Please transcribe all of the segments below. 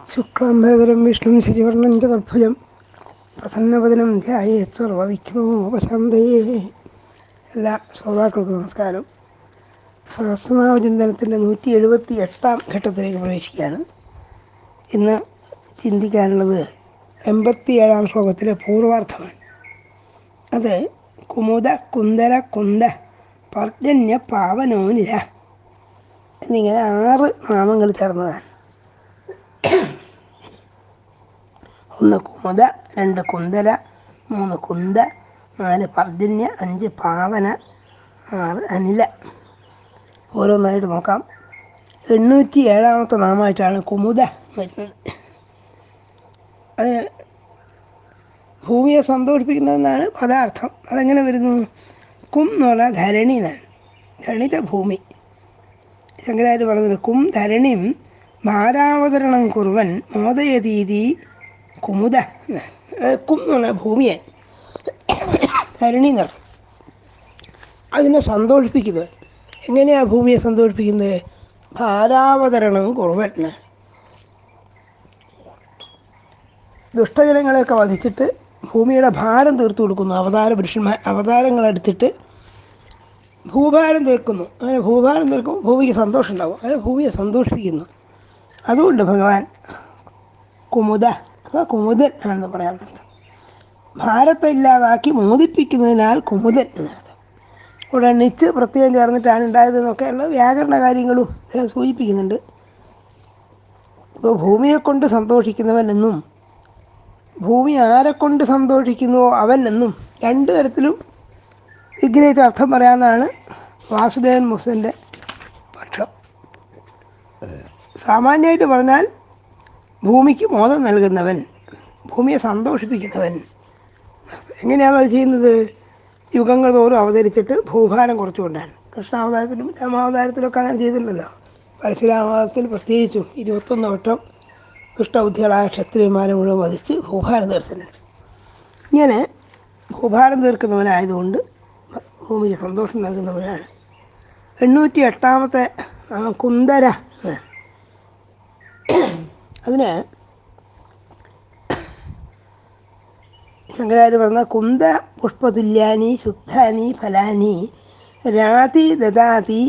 ശുക്ലാംബരധരം വിഷ്ണും ശശിവർണ്ണം ചതുർഭുജം പ്രസന്നവദനം ധ്യായേത് സർവവിഘ്നോപശാന്തയേ. എല്ലാ ശ്രോതാക്കൾക്കും നമസ്കാരം. സഹസ്രനാമചിന്തനത്തിൻ്റെ 178 ഘട്ടത്തിലേക്ക് പ്രവേശിക്കുകയാണ്. ഇന്ന് ചിന്തിക്കാനുള്ളത് 87 ശ്ലോകത്തിലെ പൂർവാർത്ഥമാണ്. അത് കുമുദ കുന്ദര കുന്ദ പർജന്യ പാവനോനിര എന്നിങ്ങനെ 6 നാമങ്ങൾ ചേർന്നതാണ്. 1 കുമുദ, 2 കുന്ദര, 3 കുന്ദ, 4 പർജന്യ, 5 പാവന, 6 അനില. ഓരോന്നായിട്ട് നോക്കാം. 807 നാമമായിട്ടാണ് കുമുദ വരുന്നത്. അത് ഭൂമിയെ സന്തോഷിപ്പിക്കുന്നതെന്നാണ് പദാർത്ഥം. അതെങ്ങനെ വരുന്നു? കും എന്ന് പറഞ്ഞാൽ ധരണി എന്നാണ്. ധരണിയുടെ ഭൂമി. ശങ്കരാചാര്യ പറഞ്ഞത് കും ധരണിയും ഭാരാവതരണം കുറുവൻ മോദയതീതി കുമുദ. കും എന്ന് പറഞ്ഞാൽ ഭൂമിയെ, ധരണി എന്ന് പറഞ്ഞു. അതിനെ സന്തോഷിപ്പിക്കുന്നത് എങ്ങനെയാണ്? ഭൂമിയെ സന്തോഷിപ്പിക്കുന്നത് ഭാരാവതരണം കുറുവൻ. ദുഷ്ടജനങ്ങളെയൊക്കെ വധിച്ചിട്ട് ഭൂമിയുടെ ഭാരം തീർത്തു കൊടുക്കുന്നു. അവതാരങ്ങളെടുത്തിട്ട് ഭൂഭാരം തീർക്കുന്നു. അങ്ങനെ ഭൂഭാരം തീർക്കും, ഭൂമിക്ക് സന്തോഷം ഉണ്ടാകും. അങ്ങനെ ഭൂമിയെ സന്തോഷിപ്പിക്കുന്നു. അതുകൊണ്ട് ഭഗവാൻ കുമുദ അഥവാ കുമുദൻ ആണെന്ന് പറയാൻ പറ്റും. ഭാരത്തെ ഇല്ലാതാക്കി മോദിപ്പിക്കുന്നതിനാൽ കുമുദൻ എന്നർത്ഥം. ഇവിടെ നിച്ച് പ്രത്യേകം ചേർന്നിട്ടാണ് ഉണ്ടായതെന്നൊക്കെയുള്ള വ്യാകരണ കാര്യങ്ങളും സൂചിപ്പിക്കുന്നുണ്ട്. ഇപ്പോൾ ഭൂമിയെ കൊണ്ട് സന്തോഷിക്കുന്നവൻ എന്നും ഭൂമി ആരെക്കൊണ്ട് സന്തോഷിക്കുന്നുവോ അവൻ എന്നും 2 തരത്തിലും വിഗ്രഹിച്ച അർത്ഥം പറയാമെന്നാണ് വാസുദേവൻ മുസ്ലിൻ്റെ പക്ഷം. സാമാന്യമായിട്ട് പറഞ്ഞാൽ ഭൂമിക്ക് മോദം നൽകുന്നവൻ, ഭൂമിയെ സന്തോഷിപ്പിക്കുന്നവൻ. എങ്ങനെയാണ് അത് ചെയ്യുന്നത്? യുഗങ്ങൾ തോറും അവതരിച്ചിട്ട് ഭൂഭാരം കുറച്ചുകൊണ്ടാണ്. കൃഷ്ണാവതാരത്തിലും രാമാവതാരത്തിലൊക്കെ അങ്ങനെ ചെയ്തിട്ടുണ്ടല്ലോ. പരശുരാമാവതാരത്തിൽ പ്രത്യേകിച്ചും 21 വട്ടം ദുഷ്ടബുദ്ധികളായ ക്ഷത്രിയന്മാരെ മുഴുവൻ വധിച്ച് ഭൂഭാരം തീർത്തിട്ടുണ്ട്. ഇങ്ങനെ ഭൂഭാരം തീർക്കുന്നവനായതുകൊണ്ട് ഭൂമിക്ക് സന്തോഷം നൽകുന്നവനാണ്. 808 കുന്ദര. അതിന് ശങ്കരാചാര്യ പറഞ്ഞ കുന്ദ പുഷ്പതുല്യാനി ശുദ്ധാനി ഫലാനി രാതി ദദാതി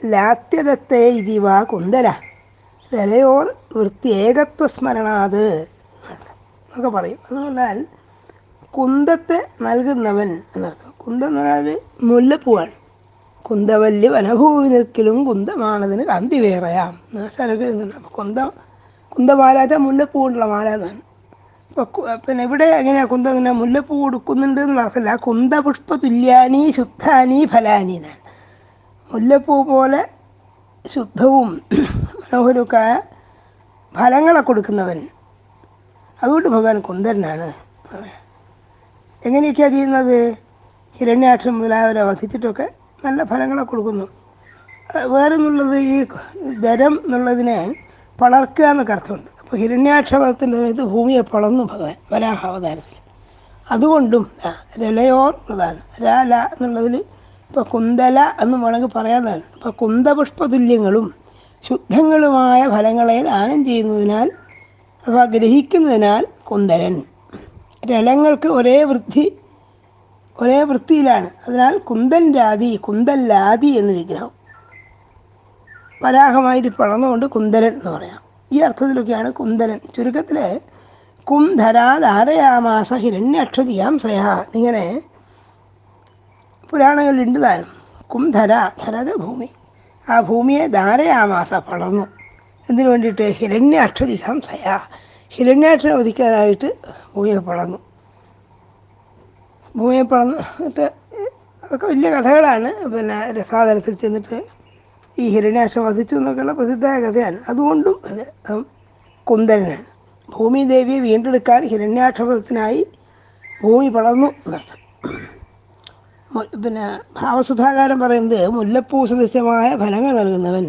ലാത്യദത്തേ ഇതി വാ കുന്ദര രലയോർ വൃത്തിയേകത്വസ്മരണാത് എന്നൊക്കെ പറയും. എന്ന് പറഞ്ഞാൽ കുന്തത്തെ നൽകുന്നവൻ എന്നർത്ഥം. കുന്തം എന്ന് പറഞ്ഞാൽ മുല്ലപ്പൂവാണ്. കുന്തവല്യ വനഭൂമി നിൽക്കലും കുന്തമാണതിന് കാന്തി വേറെയാം ശരക്ക് എഴുതുന്നുണ്ട്. അപ്പോൾ കുന്തമാല വെച്ചാൽ മുല്ലപ്പൂ കൊണ്ടുള്ള മാല എന്നാണ്. അപ്പോൾ പിന്നെ ഇവിടെ എങ്ങനെയാണ് കുന്തം തന്നെ മുല്ലപ്പൂ കൊടുക്കുന്നുണ്ട് എന്നുള്ള അർത്ഥമില്ല. കുന്തപുഷ്പ തുല്യാനി ശുദ്ധാനി ഫലാനി എന്നാണ്. മുല്ലപ്പൂ പോലെ ശുദ്ധവും മനോഹരവുമായ ഫലങ്ങളെ കൊടുക്കുന്നവൻ. അതുകൊണ്ട് ഭഗവാൻ കുന്ദരനാണ്. എങ്ങനെയൊക്കെയാണ് ചെയ്യുന്നത്? ഹിരണ്യാക്ഷൻ മുതലായവരെ വധിച്ചിട്ടൊക്കെ നല്ല ഫലങ്ങളെ കൊടുക്കുന്നു. വേറെന്നുള്ളത് ഈ ധരം എന്നുള്ളതിനെ പളർക്കുക എന്നൊക്കെ അർത്ഥമുണ്ട്. അപ്പോൾ ഹിരണ്യാക്ഷപത്തിൻ്റെ സമയത്ത് ഭൂമിയെ പളർന്നു ഭഗവാൻ വരാഹാവതാരത്തിൽ. അതുകൊണ്ടും രലയോർ പ്രധാനം. രാല എന്നുള്ളതിൽ ഇപ്പോൾ കുന്തല എന്ന് വേണമെങ്കിൽ പറയാവുന്നതാണ്. അപ്പോൾ കുന്തപുഷ്പതുല്യങ്ങളും ശുദ്ധങ്ങളുമായ ഫലങ്ങളെ ദാനം ചെയ്യുന്നതിനാൽ അഥവാ ഗ്രഹിക്കുന്നതിനാൽ കുന്ദരൻ. രലങ്ങൾക്ക് ഒരേ വൃത്തിയിലാണ്. അതിനാൽ കുന്തൻ രാതി കുന്തൻ ലാതി എന്ന് വിഗ്രഹം വരാഹമായിട്ട് പളർന്നുകൊണ്ട് കുന്ദരൻ എന്ന് പറയാം. ഈ അർത്ഥത്തിലൊക്കെയാണ് കുന്ദരൻ. ചുരുക്കത്തിൽ കുംധരാ ധാരയാമാസ ഹിരണ്യക്ഷതിയാം സയാ ഇങ്ങനെ പുരാണങ്ങളിലുണ്ട് താനും. കുംധര, ധരക ഭൂമി, ആ ഭൂമിയെ ധാരയാമാസ പളർന്നു. എന്തിനു വേണ്ടിയിട്ട്? ഹിരണ്യാക്ഷതിയാം സയാ ഹിരണ്യാക്ഷനെ വധിക്കാനായിട്ട് ഭൂമിയെ പളർന്നു. ഭൂമിയെ പളർന്നിട്ട് അതൊക്കെ വലിയ കഥകളാണ്. പിന്നെ രസാതലത്തിൽ ചെന്നിട്ട് ഈ ഹിരണ്യാക്ഷം വധിച്ചു എന്നൊക്കെയുള്ള പ്രസിദ്ധമായ കഥയാണ്. അതുകൊണ്ടും അത് കുന്ദരനാണ്. ഭൂമി ദേവിയെ വീണ്ടെടുക്കാൻ ഹിരണ്യാക്ഷപഥത്തിനായി ഭൂമി പളർന്നു എന്നർത്ഥം. പിന്നെ ഭാവസുധാകാരം പറയുന്നത് മുല്ലപ്പൂ സദൃശ്യമായ ഫലങ്ങൾ നൽകുന്നവൻ,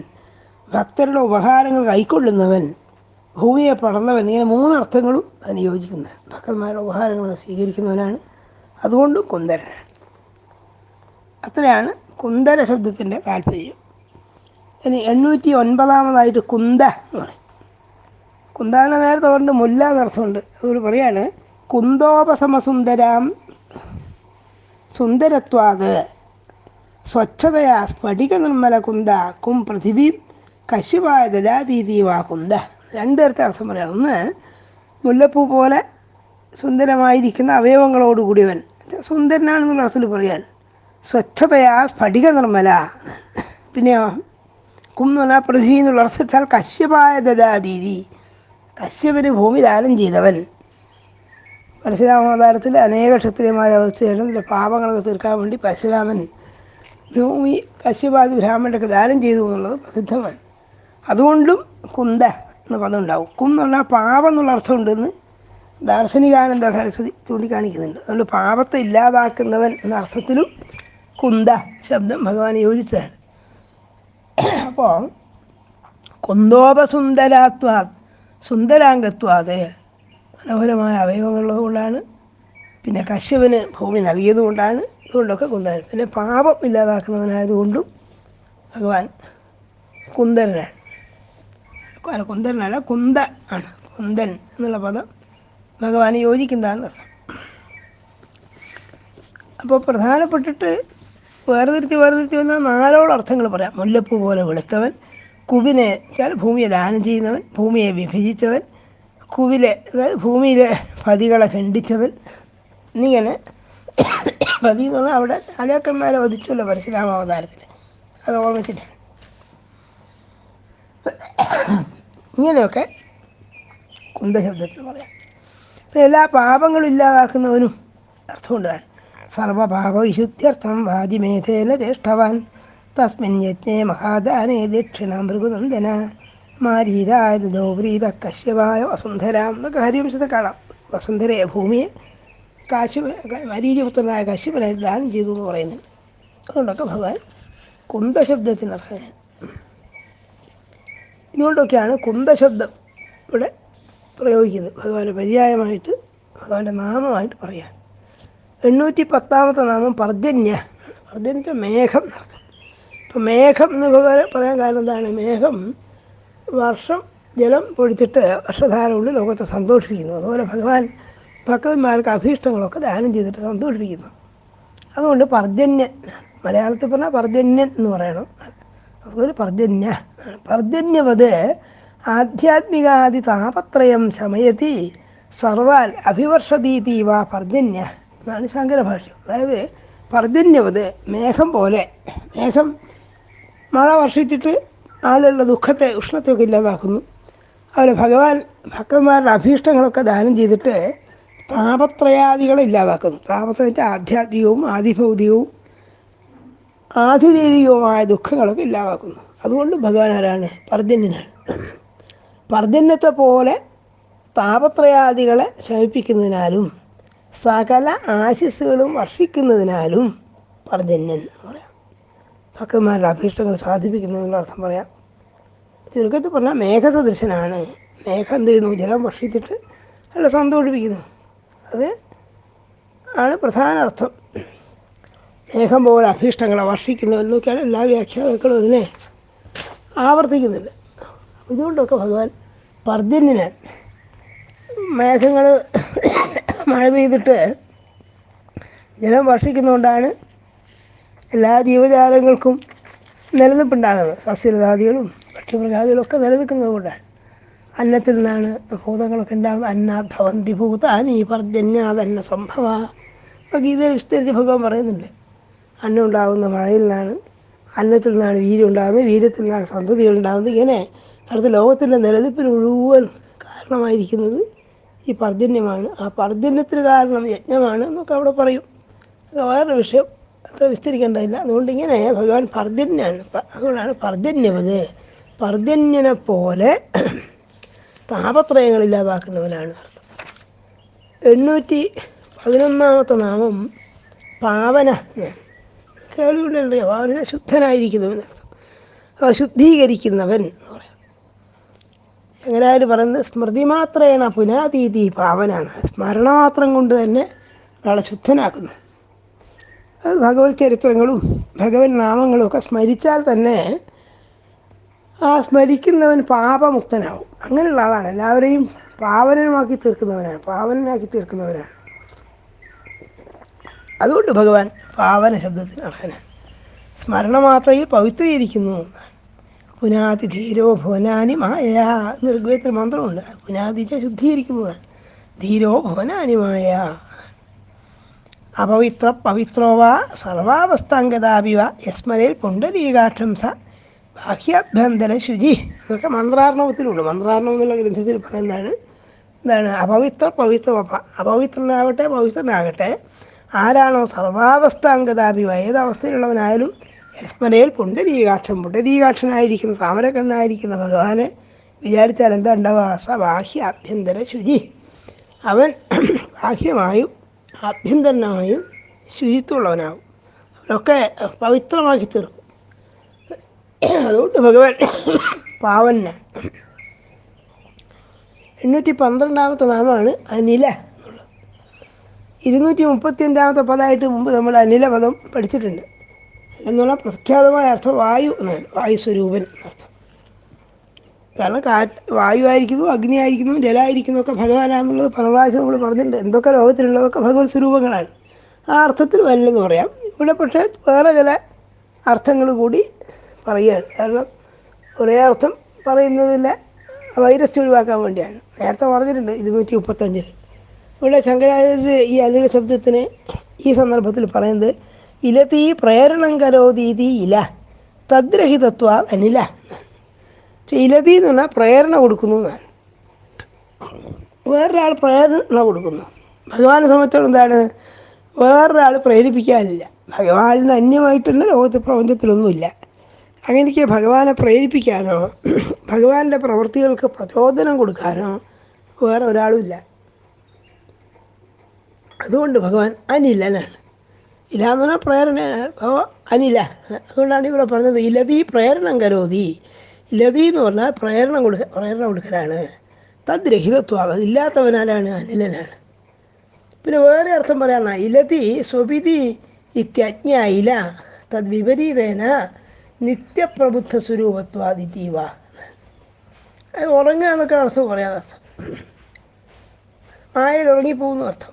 ഭക്തരുടെ ഉപഹാരങ്ങൾ കൈക്കൊള്ളുന്നവൻ, ഭൂമിയെ പടർന്നവൻ. ഇങ്ങനെ 3 അർത്ഥങ്ങളും അതിന് യോജിക്കുന്നതാണ്. ഭക്തന്മാരുടെ ഉപഹാരങ്ങൾ സ്വീകരിക്കുന്നവനാണ്. അതുകൊണ്ട് കുന്ദരനാണ്. അത്രയാണ് കുന്ദര ശബ്ദത്തിൻ്റെ താല്പര്യം. ഇനി 809 കുന്ദ എന്ന് പറയും. കുന്താന നേരത്തെ പറഞ്ഞ് മുല്ല എന്നർത്ഥമുണ്ട്. അതുകൊണ്ട് പറയാണ് കുന്തോപസമസുന്ദരാം സുന്ദരത്വാത് സ്വച്ഛതയാ സ്ഫടിക നിർമ്മല കുന്ദ കും പൃഥിവീം കശ്യപായ ദജാതീതി വാ കുന്ദ. രണ്ടിടത്തെ അർത്ഥം പറയണം. ഒന്ന്, മുല്ലപ്പൂ പോലെ സുന്ദരമായിരിക്കുന്ന അവയവങ്ങളോടുകൂടിയവൻ, സുന്ദരനാണെന്നുള്ള അർത്ഥത്തിൽ പറയാണ്. സ്വച്ഛതയാ സ്ഫടിക നിർമ്മല. പിന്നെയോ കും എന്ന് പറഞ്ഞാൽ പൃഥ്വി എന്നുള്ള അർത്ഥത്താൽ കശ്യപായ ദജാതീതി, കശ്യപന് ഭൂമി ദാനം ചെയ്തവൻ. പരശുരാമാവതാരത്തിൽ അനേക ക്ഷത്രിയന്മാരെ വധിച്ചു കഴിഞ്ഞ പാപങ്ങളൊക്കെ തീർക്കാൻ വേണ്ടി പരശുരാമൻ ഭൂമി കശ്യപാതി ബ്രാഹ്മണരൊക്കെ ദാനം ചെയ്തു എന്നുള്ളത് പ്രസിദ്ധമാണ്. അതുകൊണ്ടും കുന്ദ എന്ന പദം ഉണ്ടാവും. കും എന്ന് പറഞ്ഞാൽ പാപം എന്നുള്ള അർത്ഥമുണ്ടെന്ന് ദാർശനികാനന്ദ സരസ്വതി ചൂണ്ടിക്കാണിക്കുന്നുണ്ട്. അതുകൊണ്ട് പാപത്തെ ഇല്ലാതാക്കുന്നവൻ എന്ന അർത്ഥത്തിലും കുന്ദ ശബ്ദം ഭഗവാൻ യോജിച്ചതാണ്. അപ്പോൾ കുന്തോപസുന്ദരാത്വാ സുന്ദരാംഗത്വാത്, മനോഹരമായ അവയവങ്ങളുള്ളത് കൊണ്ടാണ്. പിന്നെ കശ്യപന് ഭൂമി നൽകിയത് കൊണ്ടാണ്. ഇതുകൊണ്ടൊക്കെ കുന്ദൻ. പിന്നെ പാപം ഇല്ലാതാക്കുന്നവനായതുകൊണ്ടും ഭഗവാൻ കുന്ദരനാണ്. കുന്ദരനല്ല, കുന്ദ ആണ്. കുന്ദൻ എന്നുള്ള പദം ഭഗവാന് യോജിക്കുന്നതാണ് അർത്ഥം. അപ്പോൾ പ്രധാനപ്പെട്ടിട്ട് വേർതിരിച്ച് വന്നാൽ 4 അർത്ഥങ്ങൾ പറയാം. മുല്ലപ്പൂ പോലെ വെളുത്തവൻ, കുവിനെ വെച്ചാൽ ഭൂമിയെ ദാനം ചെയ്യുന്നവൻ, ഭൂമിയെ വിഭജിച്ചവൻ, കുവിലെ അതായത് ഭൂമിയിലെ പതികളെ ഖണ്ഡിച്ചവൻ. എന്നിങ്ങനെ പതി എന്ന് പറഞ്ഞാൽ അവിടെ രാജാക്കന്മാരെ വധിച്ചല്ലോ പരശുരാമാവതാരത്തിൽ, അത് ഓർമ്മിച്ചിട്ട് ഇങ്ങനെയൊക്കെ കുന്തശബ്ദത്തിൽ പറയാം. പിന്നെ എല്ലാ പാപങ്ങളും ഇല്ലാതാക്കുന്നവനും അർത്ഥമുണ്ടാണ്. സർവപാപവിശുദ്ധ്യർത്ഥം വാജിമേധേന ജ്യേഷ്ഠവാൻ തസ്മിൻ യജ്ഞേ മഹാദാനേ ദക്ഷിണാം ഭൃഗുനന്ദന മാരീരായ ദോവ്രീത കശ്യപായ വസുന്ധരാം എന്നൊക്കെ ഹരിവംശത്തെ കാണാം. വസുന്ധരയെ ഭൂമിയെ മരീചപുത്രനായ കശ്യപനായിട്ട് ദാനം ചെയ്തു എന്ന് പറയുന്നുണ്ട്. അതുകൊണ്ടൊക്കെ ഭഗവാൻ കുന്തശബ്ദത്തിന് അർഹനാണ്. ഇതുകൊണ്ടൊക്കെയാണ് കുന്തശബ്ദം ഇവിടെ പ്രയോഗിക്കുന്നത്. ഭഗവാന്റെ പര്യായമായിട്ട്, ഭഗവാന്റെ നാമമായിട്ട് പറയാൻ. 810 നാമം പർജന്യ. പർജന്യ മേഘം നടത്തും. ഇപ്പം മേഘം എന്ന് പറയാൻ കാരണം എന്താണ്? മേഘം വർഷം ജലം പൊഴിച്ചിട്ട് വർഷധാര കൊണ്ട് ലോകത്തെ സന്തോഷിപ്പിക്കുന്നു. അതുപോലെ ഭഗവാൻ ഭക്തന്മാർക്ക് അഭീഷ്ടങ്ങളൊക്കെ ദാനം ചെയ്തിട്ട് സന്തോഷിപ്പിക്കുന്നു. അതുകൊണ്ട് പർജന്യൻ, മലയാളത്തിൽ പറഞ്ഞാൽ പർജന്യൻ എന്ന് പറയണം. അതുപോലെ പർജന്യ. പർജന്യവത് ആധ്യാത്മികാദി താപത്രയം ശമയത്തി സർവാൽ അഭിവർഷതീതി വാ പർജന്യ എന്നാണ് ശങ്കരഭാഷ്യം. അതായത് പർജന്യവത് മേഘം പോലെ, മേഘം മഴ വർഷിച്ചിട്ട് ആളുകളുടെ ദുഃഖത്തെ ഉഷ്ണത്തെയൊക്കെ ഇല്ലാതാക്കുന്നു. അതുപോലെ ഭഗവാൻ ഭക്തന്മാരുടെ അഭീഷ്ടങ്ങളൊക്കെ ദാനം ചെയ്തിട്ട് താപത്രയാദികളെ ഇല്ലാതാക്കുന്നു. താപത്രയത്തെ ആധ്യാത്മികവും ആദിഭൗതികവും ആധിദൈവികവുമായ ദുഃഖങ്ങളൊക്കെ ഇല്ലാതാക്കുന്നു. അതുകൊണ്ട് ഭഗവാൻ ആരാണ്? പർജന്യനാണ്. പർജന്യത്തെ പോലെ താപത്രയാദികളെ ശമിപ്പിക്കുന്നതിനാലും സകല ആശിസ്സുകളും വർഷിക്കുന്നതിനാലും പർജന്യൻ എന്ന് പറയാം. ഭക്തന്മാരുടെ അഭീഷ്ടങ്ങൾ സാധിപ്പിക്കുന്നതിനുള്ള അർത്ഥം പറയാം. ചുരുക്കത്തിൽ പറഞ്ഞാൽ മേഘസദൃശനാണ്. മേഘം എന്ത് ചെയ്യുന്നു? ജലം വർഷിച്ചിട്ട് അയാളെ സന്തോഷിപ്പിക്കുന്നു. അത് ആണ് പ്രധാന അർത്ഥം. മേഘം പോലെ അഭീഷ്ടങ്ങളെ വർഷിക്കുന്നു എന്നൊക്കെയാണ് എല്ലാ വ്യാഖ്യാതാക്കളും അതിനെ ആവർത്തിക്കുന്നില്ല. ഇതുകൊണ്ടൊക്കെ ഭഗവാൻ പർജന്യനാണ്. മേഘങ്ങൾ മഴ പെയ്തിട്ട് ജലം വർഷിക്കുന്നതുകൊണ്ടാണ് എല്ലാ ജീവജാലങ്ങൾക്കും നിലനിൽപ്പുണ്ടാകുന്നത്. സസ്യലതാദികളും പക്ഷിമൃഗാദികളും ഒക്കെ നിലനിൽക്കുന്നത് കൊണ്ടാണ്. അന്നത്തിൽ നിന്നാണ് ഭൂതങ്ങളൊക്കെ ഉണ്ടാകുന്നത്. അന്നാഭവന്തി ഭൂതാനി പർജന്യാതന്ന സംഭവ. അപ്പോൾ ഗീതയിൽ വിസ്തരിച്ച് ഭഗവാൻ പറയുന്നുണ്ട്. അന്നം ഉണ്ടാകുന്ന മഴയിൽ നിന്നാണ്, അന്നത്തിൽ നിന്നാണ് വീര്യം ഉണ്ടാകുന്നത്, വീര്യത്തിൽ നിന്നാണ് സന്തതികൾ ഉണ്ടാകുന്നത്. ഇങ്ങനെ അടുത്ത ലോകത്തിൻ്റെ നിലനിൽപ്പിന് മുഴുവൻ കാരണമായിരിക്കുന്നത് ഈ പർജന്യമാണ്. ആ പർജന്യത്തിന് കാരണം യജ്ഞമാണ് എന്നൊക്കെ അവിടെ പറയും. അത് വേറൊരു വിഷയം, അത്ര വിസ്തരിക്കേണ്ടതില്ല. അതുകൊണ്ട് ഇങ്ങനെ ഭഗവാൻ പർജന്യാണ്. അതുകൊണ്ടാണ് പർജന്യവത്, പർജന്യനെ പോലെ താപത്രയങ്ങളില്ലാതാക്കുന്നവനാണ് അർത്ഥം. 811 നാമം പാവന. കേൾവിയുണ്ടല്ലോ, പാവന ശുദ്ധനായിരിക്കുന്നവൻ അർത്ഥം. ശുദ്ധീകരിക്കുന്നവൻ എന്ന് പറയാം. എങ്ങനെയായാലും പറയുന്നത് സ്മൃതി മാത്രേണ പുനാതീതി പാവനാണ്. സ്മരണമാത്രം കൊണ്ട് തന്നെ ഒരാളെ ശുദ്ധനാക്കുന്നു. അത് ഭഗവത് ചരിത്രങ്ങളും ഭഗവത് നാമങ്ങളും ഒക്കെ സ്മരിച്ചാൽ തന്നെ ആ സ്മരിക്കുന്നവൻ പാപമുക്തനാവും. അങ്ങനെയുള്ള ആളാണ്. എല്ലാവരെയും പാവനമാക്കി തീർക്കുന്നവനാണ്, പാവനാക്കി തീർക്കുന്നവനാണ്. അതുകൊണ്ട് ഭഗവാൻ പാവന ശബ്ദത്തിന് അർഹനാണ്. സ്മരണ മാത്രയിൽ പവിത്രീകരിക്കുന്നു. പുനാതി ധീരോ ഭുവനാനി മായ ഋഗ്വേദത്തിൽ മന്ത്രമുണ്ട്. പുനാതിച്ച ശുദ്ധീകരിക്കുന്നതാണ്. ധീരോ ഭുവനാനി മായ. അപവിത്ര പവിത്രോ വാ സർവാവസ്ഥാംഗതാപിവ യസ്മരേൽ പുണ്ടരീകാക്ഷം സ ബാഹ്യാഭ്യന്തര ശുചി എന്നൊക്കെ മന്ത്രാർണവത്തിലുണ്ട്. മന്ത്രാർണവം എന്നുള്ള ഗ്രന്ഥത്തിൽ പറയുന്നതാണ്. എന്താണ്? അപവിത്ര പവിത്രമപ്പ. അപവിത്രനാകട്ടെ പവിത്രനാകട്ടെ ആരാണോ സർവാവസ്ഥാംഗതാപിവ, ഏതവസ്ഥയിലുള്ളവനായാലും യസ്മരേൽ പുണ്ടരീകാക്ഷം, പുണ്ടരീകാക്ഷനായിരിക്കുന്ന താമരക്കണ്ണായിരിക്കുന്ന ഭഗവാനെ വിചാരിച്ചാൽ എന്താ ഉണ്ടാവുക? സ ബാഹ്യ ആഭ്യന്തര ശുചി. അവൻ ബാഹ്യമായും ആഭ്യന്തരമായും ശുചിത്വമുള്ളവനാകും. അവരൊക്കെ പവിത്രമാക്കി തീർക്കും. അതുകൊണ്ട് ഭഗവാൻ പാവനാണ്. 812 നാമമാണ് അനില എന്നുള്ളത്. 235 പദമായിട്ട് മുമ്പ് നമ്മൾ അനില പദം പഠിച്ചിട്ടുണ്ട്. എന്നുള്ള പ്രഖ്യാതമായ അർത്ഥം വായു എന്നാണ്. വായുസ്വരൂപൻ എന്നർത്ഥം. കാരണം വായു ആയിരിക്കുന്നു, അഗ്നി ആയിരിക്കുന്നു, ജലമായിരിക്കുന്നു ഒക്കെ ഭഗവാനാണെന്നുള്ളത് പല പ്രാവശ്യം നമ്മൾ പറഞ്ഞിട്ടുണ്ട്. എന്തൊക്കെ ലോകത്തിലുള്ളതൊക്കെ ഭഗവത് സ്വരൂപങ്ങളാണ്. ആ അർത്ഥത്തിൽ വരില്ലെന്ന് പറയാം. ഇവിടെ പക്ഷേ വേറെ ചില അർത്ഥങ്ങൾ കൂടി പറയുകയാണ്. കാരണം ഒരേ അർത്ഥം പറയുന്നതിൻ്റെ വൈരസ്യം ഒഴിവാക്കാൻ വേണ്ടിയാണ്. നേരത്തെ പറഞ്ഞിട്ടുണ്ട് 235. ഇവിടെ ശങ്കരാചാര്യർ ഈ അനില ശബ്ദത്തിന് ഈ സന്ദർഭത്തിൽ പറയുന്നത് ഇലതീ പ്രേരണം കരോതീതി ഇല തദ്രഹിതത്വ അനില. ഇലതി എന്ന് പറഞ്ഞാൽ പ്രേരണ കൊടുക്കുന്നു എന്നാണ്. വേറൊരാൾ പ്രേരണ കൊടുക്കുന്നു. ഭഗവാനെ സംബന്ധിച്ചിടത്തോളം എന്താണ്? വേറൊരാൾ പ്രേരിപ്പിക്കാനില്ല. ഭഗവാനിൽ നിന്ന് അന്യമായിട്ടുള്ള ലോകത്ത് പ്രപഞ്ചത്തിലൊന്നുമില്ല. അങ്ങനെയൊക്കെ ഭഗവാനെ പ്രേരിപ്പിക്കാനോ ഭഗവാന്റെ പ്രവൃത്തികൾക്ക് പ്രചോദനം കൊടുക്കാനോ വേറെ ഒരാളും ഇല്ല. അതുകൊണ്ട് ഭഗവാൻ അനിലനാണ്. ഇല എന്ന് പറഞ്ഞാൽ പ്രേരണ, അനില. അതുകൊണ്ടാണ് ഇവിടെ പറഞ്ഞത് ഇലതി പ്രേരണം കരോതി. ഇലതി എന്ന് പറഞ്ഞാൽ പ്രേരണ കൊടുക്കലാണ്. തദ്രഹിതത്വം, അതില്ലാത്തവനാലാണ്, അനിലനാണ്. പിന്നെ വേറെ അർത്ഥം പറയാമെന്നാ, ഇലതി സ്വപിതി ഇത്യജ്ഞ ഇല തദ്വിപരീതേന നിത്യപ്രബുദ്ധ സ്വരൂപത്വാദിതീവ. അത് ഉറങ്ങുക എന്നൊക്കെ അർത്ഥം പറയാതെ അർത്ഥം. മായയിൽ ഉറങ്ങിപ്പോകുന്ന അർത്ഥം.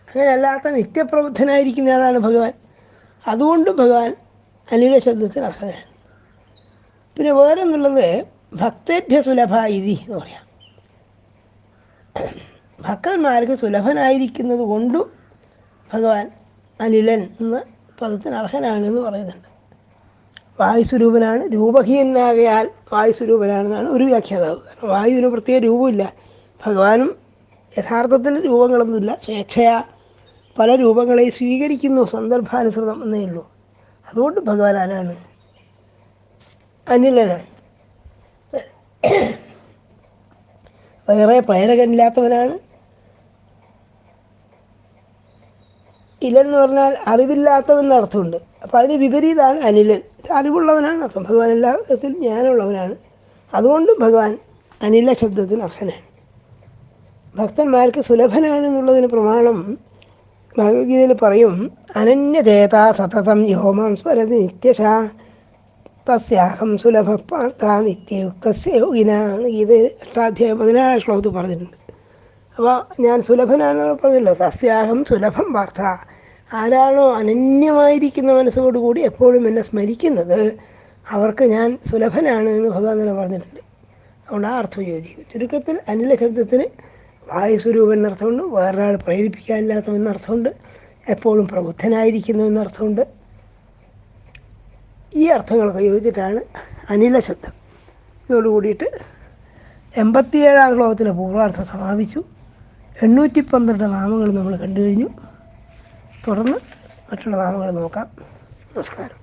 അങ്ങനെ അല്ലാത്ത നിത്യപ്രബുദ്ധനായിരിക്കുന്ന ആളാണ് ഭഗവാൻ. അതുകൊണ്ടും ഭഗവാൻ അനില ശബ്ദത്തിന് അർഹതയാണ്. പിന്നെ വേറെ എന്നുള്ളത് ഭക്തേഭ്യ സുലഭ ഇതി എന്ന് പറയാം. ഭക്തന്മാർക്ക് സുലഭനായിരിക്കുന്നത് കൊണ്ടും ഭഗവാൻ അനിലൻ എന്ന പദത്തിന് അർഹനാണെന്ന് പറയുന്നുണ്ട്. വായുസ്വരൂപനാണ്, രൂപഹീനാകയാൽ വായുസ്വരൂപനാണെന്നാണ് ഒരു വ്യാഖ്യാതാവ്. കാരണം വായുവിന് പ്രത്യേക രൂപമില്ല. ഭഗവാനും യഥാർത്ഥത്തിൽ രൂപങ്ങളൊന്നുമില്ല. സ്വേച്ഛയാ പല രൂപങ്ങളെ സ്വീകരിക്കുന്നു, സന്ദർഭാനുസൃതം എന്നേ ഉള്ളൂ. അതുകൊണ്ട് ഭഗവാൻ ആരാണ്? അനിലനാണ്. വേറെ പ്രേരകനില്ലാത്തവനാണ്. ഇലെന്ന് പറഞ്ഞാൽ അറിവില്ലാത്തവൻ എന്നർത്ഥമുണ്ട്. അപ്പോൾ അതിന് വിപരീതമാണ് അനിലൻ. അറിവുള്ളവനാണ് അർത്ഥം. ഭഗവാൻ എല്ലാത്തിലും ജ്ഞാനമുള്ളവനാണ്. അതുകൊണ്ട് ഭഗവാൻ അനില ശബ്ദത്തിന് അർഹനാണ്. ഭക്തന്മാർക്ക് സുലഭനാണെന്നുള്ളതിന് പ്രമാണം ഭഗവത്ഗീതയിൽ പറയും, അനന്യചേത സതതം യോമാം സ്മരതി നിത്യശ തസ്യാഹം സുലഭ പാർത്ഥ നിത്യയുക്തസ്യ യോഗിന. ഗീത 8ാധ്യായം 16 ശ്ലോകത്തിൽ പറഞ്ഞിട്ടുണ്ട്. അപ്പോൾ ഞാൻ സുലഭനാണെന്ന് പറഞ്ഞല്ലോ. തസ്യാഹം സുലഭം പാർത്ഥ. ആരാണോ അനന്യമായിരിക്കുന്ന മനസ്സോടുകൂടി എപ്പോഴും എന്നെ സ്മരിക്കുന്നത് അവർക്ക് ഞാൻ സുലഭനാണ് എന്ന് ഭഗവാൻ തന്നെ പറഞ്ഞിട്ടുണ്ട്. അതുകൊണ്ട് ആ അർത്ഥം യോജിക്കും. ചുരുക്കത്തിൽ അനില ശബ്ദത്തിന് വായുസ്വരൂപൻ എന്നർത്ഥമുണ്ട്, വേറൊരാൾ പ്രേരിപ്പിക്കാനില്ലാത്തവെന്നർത്ഥമുണ്ട്, എപ്പോഴും പ്രബുദ്ധനായിരിക്കുന്നു എന്നർത്ഥമുണ്ട്. ഈ അർത്ഥങ്ങളൊക്കെ യോജിച്ചിട്ടാണ് അനില ശബ്ദം. ഇതോടുകൂടിയിട്ട് 87 ശ്ലോകത്തിലെ പൂർവാർത്ഥം സമാപിച്ചു. 812 നാമങ്ങൾ നമ്മൾ കണ്ടു കഴിഞ്ഞു. തുടർന്ന് മറ്റുള്ള നാമങ്ങൾ നോക്കാം. നമസ്കാരം.